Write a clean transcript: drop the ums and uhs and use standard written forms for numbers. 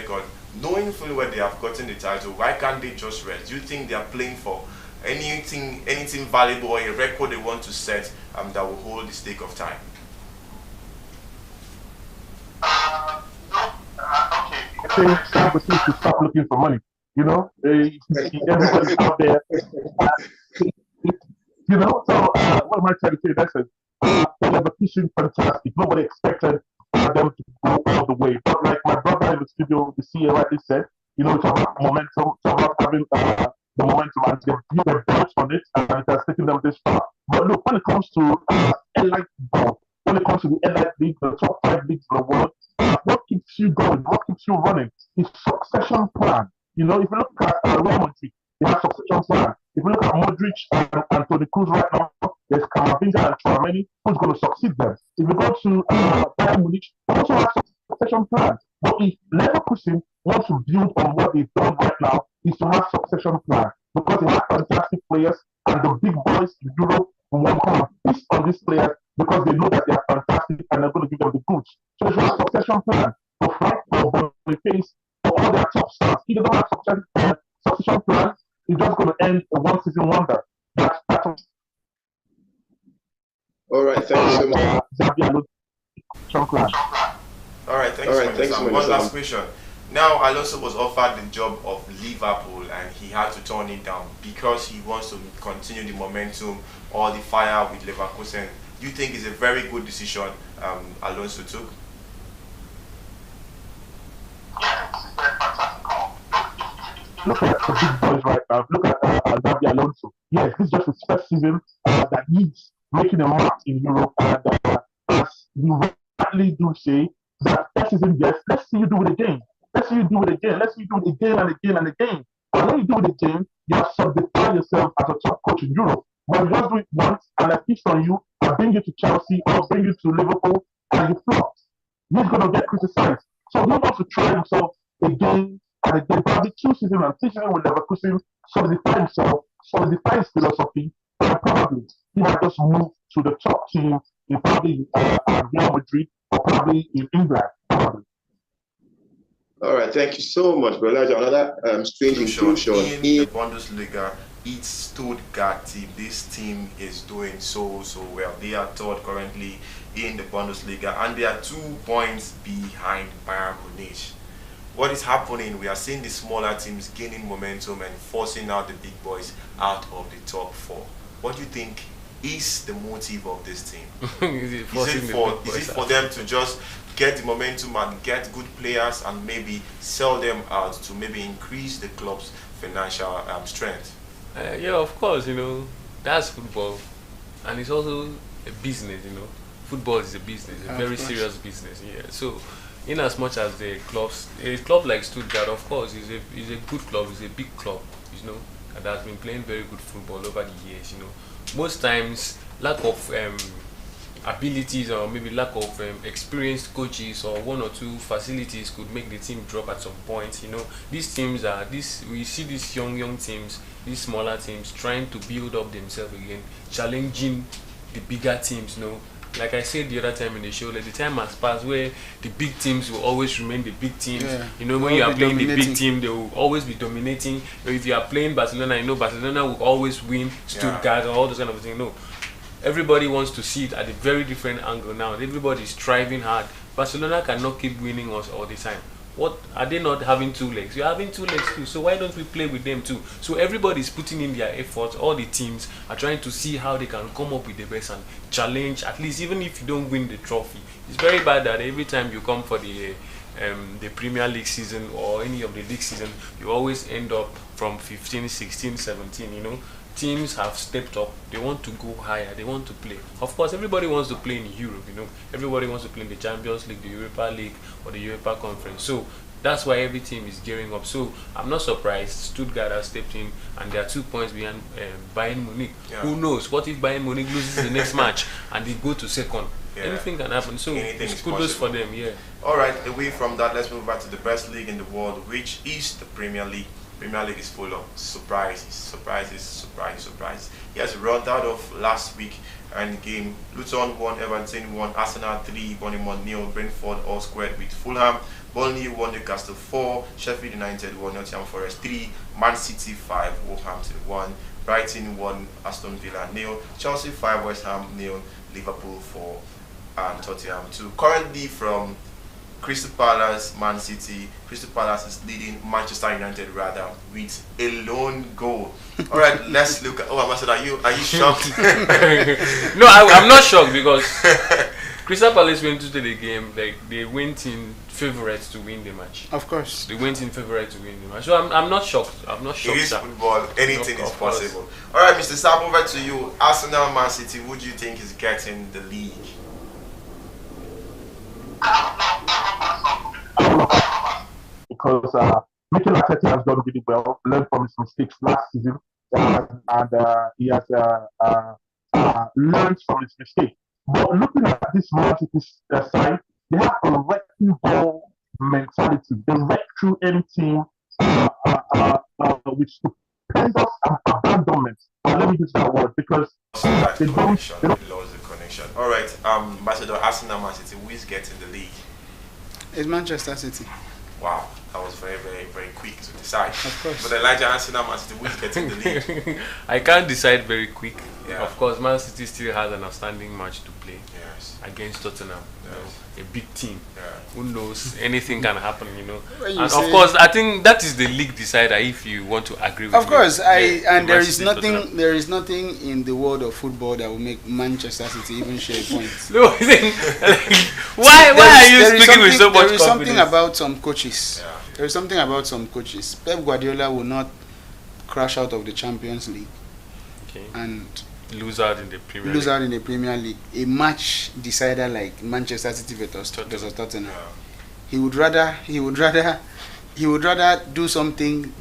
record, knowing fully well they have gotten the title, why can't they just rest? Do you think they are playing for anything valuable or a record they want to set that will hold the stake of time? No, okay. I think Samba needs to stop looking for money. You know, everybody's out there. You know, so what am I trying to say? That's it. They have a fishing fantastic. Nobody expected them to go all the way. But like my brother in the studio, the CEO rightly said, you know, it's about momentum, it's about having the momentum and they've built on it and it has taken them this far. But look, when it comes to elite ball, when it comes to the elite league, the top 5 leagues in the world, what keeps you going, what keeps you running is succession plan. You know, if you look at Real Madrid, they have succession plan. If you look at Modric and Toni Kroos right now, there's Camavinga and Tchouameni who's going to succeed them. If you go to Bayern Munich, they also have succession plan. But if Leverkusen wants to build on what they've done right now, is to have succession plan because they have fantastic players and the big boys in Europe will want to come and feast on these players because they know that they are fantastic and they're going to give them the goods. So it's a succession plan for Frank, for Boniface, for all their top stars. If they don't have succession plan, it's just going to end a one-season wonder. That's all right, thank you so much. All right, thanks so much. One last question. Now, Alonso was offered the job of Liverpool and he had to turn it down because he wants to continue the momentum or the fire with Leverkusen. Do you think it's a very good decision Alonso took? Look at the big boys right now. Look at Xabi Alonso. Yes, this is just his first season that he's making a mark in Europe. And as you rightly do say, that first season, yes, let's see you do it again. Let's see you do it again. Let's see you do it again and again and again. And when you do it again, you have solidified yourself as a top coach in Europe. But you just do it once and I feast on you, I bring you to Chelsea, I'll bring you to Liverpool, and you flop. He's going to get criticized. So he wants to try himself again and again, probably 2 seasons and 3 seasons with Leverkusen, solidify himself, solidify his philosophy, and probably he might just move to the top team in probably Real Madrid or probably in England. Probably. All right, thank you so much, Elijah. Another strange inclusion in the Bundesliga. It's Stuttgart team. This team is doing so well. They are third currently in the Bundesliga and they are 2 points behind Bayern Munich. What is happening? We are seeing the smaller teams gaining momentum and forcing out the big boys out of the top 4. What do you think is the motive of this team? is it for them to just get the momentum and get good players and maybe sell them out to maybe increase the club's financial strength? Yeah, of course, you know, that's football. And it's also a business, you know. Football is a business, a very serious business, yeah. So, in as much as the clubs, a club like Stuttgart, of course, is a good club, is a big club, you know, that has been playing very good football over the years, you know. Most times, lack of abilities or maybe lack of experienced coaches or 1 or 2 facilities could make the team drop at some point. You know, these teams we see these young teams, these smaller teams trying to build up themselves again, challenging the bigger teams. You know, like I said the other time in the show, like the time has passed where the big teams will always remain the big teams. Yeah. You know, when you are playing the big team, they will always be dominating. If you are playing Barcelona, you know Barcelona will always win Stuttgart or all those kind of things. No. Everybody wants to see it at a very different angle now. Everybody is striving hard. Barcelona cannot keep winning us all the time. What are they not having 2 legs? You're having 2 legs too. So why don't we play with them too? So everybody is putting in their efforts. All the teams are trying to see how they can come up with the best and challenge. At least even if you don't win the trophy, it's very bad that every time you come for the Premier League season or any of the league season, you always end up from 15, 16, 17. You know. Teams have stepped up. They want to go higher. They want to play. Of course, everybody wants to play in Europe. You know, everybody wants to play in the Champions League, the Europa League, or the UEFA Conference. So that's why every team is gearing up. So I'm not surprised Stuttgart has stepped in, and they are 2 points behind Bayern Munich. Yeah. Who knows? What if Bayern Munich loses the next match and they go to second? Yeah. Anything can happen. So it's kudos for them. Yeah. All right. Away from that, let's move back to the best league in the world, which is the Premier League. Premier League is full of surprises. Yes, round out of last week and game, Luton won, Everton won, Arsenal 3, Bournemouth 0, Brentford all squared with Fulham, Burnley 1, Newcastle 4, Sheffield United 1, Nottingham Forest 3, Man City 5, Wolverhampton 1, Brighton 1, Aston Villa 0, Chelsea 5, West Ham 0, Liverpool 4, and Tottenham 2. Currently from Crystal Palace, Man City. Crystal Palace is leading Manchester United rather with a lone goal. All right, let's look at. Oh, Ambassador, are you shocked? No, I'm not shocked because Crystal Palace went into the game like they went in favourites to win the match. Of course. They went in favourite to win the match. So I'm not shocked. I'm not shocked. It is football. Anything is Of course. possible. All right, Mr. Sam, over to you. Arsenal, Man City. Who do you think is getting the league? Because Mikel Arteta has done really well, learned from his mistakes last season, and he has learned from his mistakes. But looking at this Man City side, they have a wrecking ball mentality. They wreck through any team with stupendous abandonment. Let me use that word because Lost the connection. All right, Ambassador, Arsenal, Man City. Who is getting the league? It's Manchester City. Wow, that was very, very, very quick to decide. Of course. But Elijah, Arsenal, Man City. Who is getting the league? I can't decide very quick. Yeah. Of course, Man City still has an outstanding match to play Yes. against Tottenham. You know, a big team. Yeah. Who knows? Anything can happen, you know. When you And of say- course, I think that is the league decider. If you want to agree with Of me. course, Yeah, and there Man is City, nothing Tottenham. there is nothing in the world of football that will make Manchester City even share points. No, why are you speaking with so much There is something confidence? about some coaches. Yeah. There is something about some coaches. Pep Guardiola will not crash out of the Champions League Okay. and Lose out in the Premier lose League. out in the Premier League. A match decider like Manchester City versus Tottenham. Yeah. He would rather do something